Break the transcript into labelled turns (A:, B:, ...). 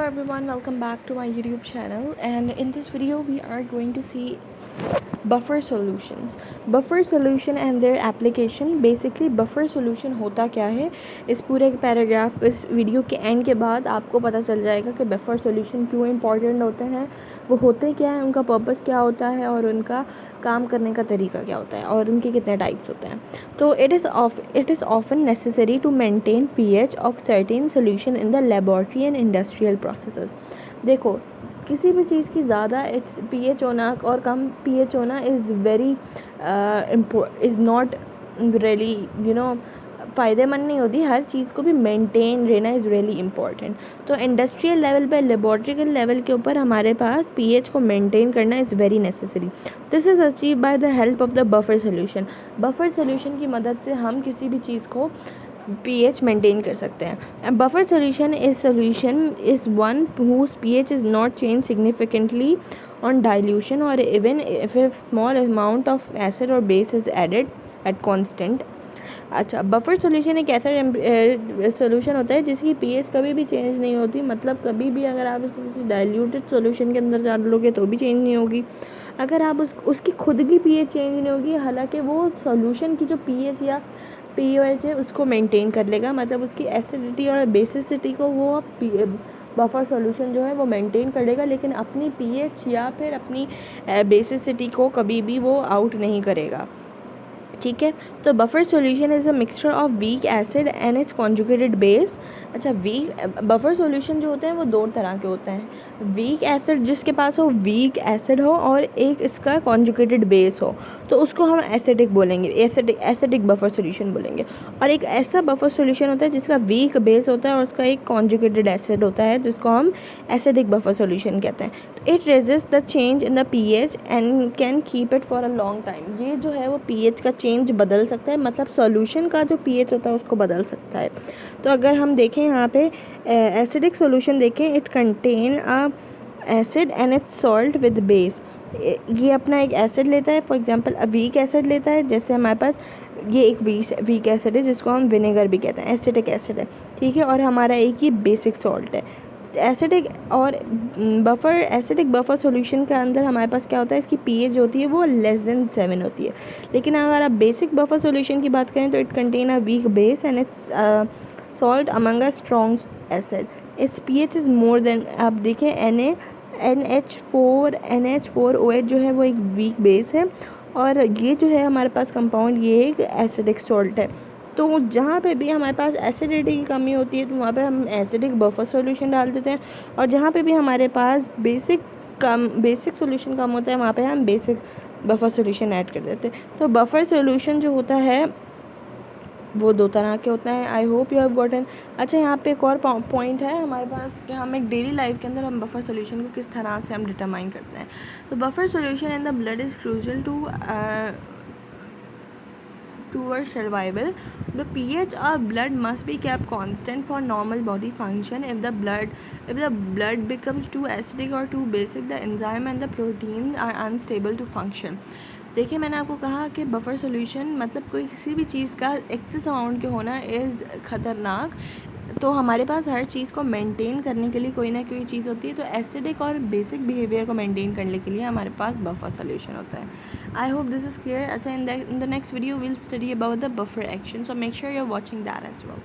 A: everyone, welcome back to my YouTube channel, and in this video we are going to see buffer solutions and their application. Basically buffer solution होता क्या है, इस पूरे paragraph इस video के and के बाद आपको पता चल जाएगा कि बफर सॉल्यूशन क्यों इम्पॉर्टेंट होते हैं, वो होते क्या हैं, उनका पर्पस क्या होता है और उनका काम करने का तरीका क्या होता है और उनके कितने टाइप्स होते हैं. तो it is often necessary to maintain pH of certain solution in the laboratory and industrial processes. देखो, किसी भी चीज़ की ज़्यादा pH होना और कम pH होना is very is not really फ़ायदेमंद नहीं होती. हर चीज़ को भी मेंटेन रहना इज़ रियली इम्पॉर्टेंट. तो इंडस्ट्रियल लेवल पे, लेबॉर्ट्रिकल लेवल के ऊपर हमारे पास pH को मेंटेन करना is very necessary. This is achieve by the help of the buffer solution. Buffer solution की मदद से हम किसी भी चीज़ को pH मेंटेन कर सकते हैं. Buffer solution is one whose pH is not changed significantly on dilution or even if a small amount of acid or base is added at constant. अच्छा, बफर सोल्यूशन एक ऐसा सोल्यूशन होता है जिसकी pH कभी भी चेंज नहीं होती. मतलब कभी भी अगर आप उसको किसी डाइल्यूटेड सोल्यूशन के अंदर डाल लोगे तो भी चेंज नहीं होगी. अगर आप उसकी खुद की pH चेंज नहीं होगी, हालांकि वो सोल्यूशन की जो pH या pH है उसको मेंटेन कर लेगा. मतलब उसकी एसिडिटी और बेसिसिटी को वो बफर सॉल्यूशन जो है वो मेंटेन कर लेगा, लेकिन अपनी pH या फिर अपनी बेसिसिटी को कभी भी वो आउट नहीं करेगा. ठीक है. तो buffer solution is a mixture of weak acid and it's conjugated base. अच्छा, बफर सॉल्यूशन जो होते हैं वो दो तरह के होते हैं. वीक एसिड जिसके पास हो, वीक एसिड हो, और एक इसका कॉन्जुगेटेड बेस हो, तो उसको हम एसिडिक बोलेंगे, एसिडिक बफर सॉल्यूशन बोलेंगे. और एक ऐसा बफर सॉल्यूशन होता है जिसका वीक बेस होता है और उसका एक कॉन्जुगेटेड एसिड होता है जिसको हम एसिडिक बफर सॉल्यूशन कहते हैं. It resist the change in the pH and can keep it for a long time. ये जो है वो pH का चेंज बदल सकता है, मतलब सॉल्यूशन का जो pH होता है उसको बदल सकता है. तो अगर हम देखें यहाँ पे एसिडिक सॉल्यूशन देखें, it contain a acid and it's salt with base. ये अपना एक एसिड लेता है, फॉर एग्जांपल वीक एसिड लेता है. जैसे हमारे पास ये एक वीक एसिड है जिसको हम विनेगर भी कहते हैं, एसिडिक एसिड है. ठीक है. और हमारा एक ये बेसिक सॉल्ट है. एसिडिक बफर सॉल्यूशन के अंदर हमारे पास क्या होता है, इसकी pH होती है वो लेस देन 7 होती है. लेकिन अगर आप बेसिक बफर सॉल्यूशन की बात करें तो it contain a weak base and it's salt among a strong acid. It's pH is more than, आप देखें NH4OH जो है वो एक वीक बेस है, और ये जो है हमारे पास कंपाउंड ये एक एसिडिक सॉल्ट है. तो जहाँ पे भी हमारे पास एसिडिटी की कमी होती है तो वहाँ पे हम एसिडिक बफर सॉल्यूशन डाल देते हैं, और जहाँ पे भी हमारे पास बेसिक सॉल्यूशन कम होता है वहाँ पे हम बेसिक बफर सॉल्यूशन ऐड कर देते हैं. तो बफर सॉल्यूशन जो होता है वो दो तरह के होते हैं. I hope you have gotten. अच्छा, यहाँ पे एक और पॉइंट है हमारे पास कि हम एक डेली लाइफ के अंदर हम बफर सॉल्यूशन को किस तरह से हम डिटरमाइन करते हैं. तो buffer solution in the blood is crucial towards survival. The pH of blood must be kept constant for normal body function. If the blood becomes too acidic or too basic, the enzyme and the protein are unstable to function. देखिए, मैंने आपको कहा कि buffer solution मतलब कोई किसी भी चीज़ का एक्सेस अमाउंट के होना इज़ ख़तरनाक. तो हमारे पास हर चीज़ को मेंटेन करने के लिए कोई ना कोई चीज़ होती है. तो एसिडिक और बेसिक बिहेवियर को मेंटेन करने के लिए हमारे पास बफर सॉल्यूशन होता है. I hope this is clear. अच्छा, in the next video will study about the buffer action, so make sure you are watching that as well.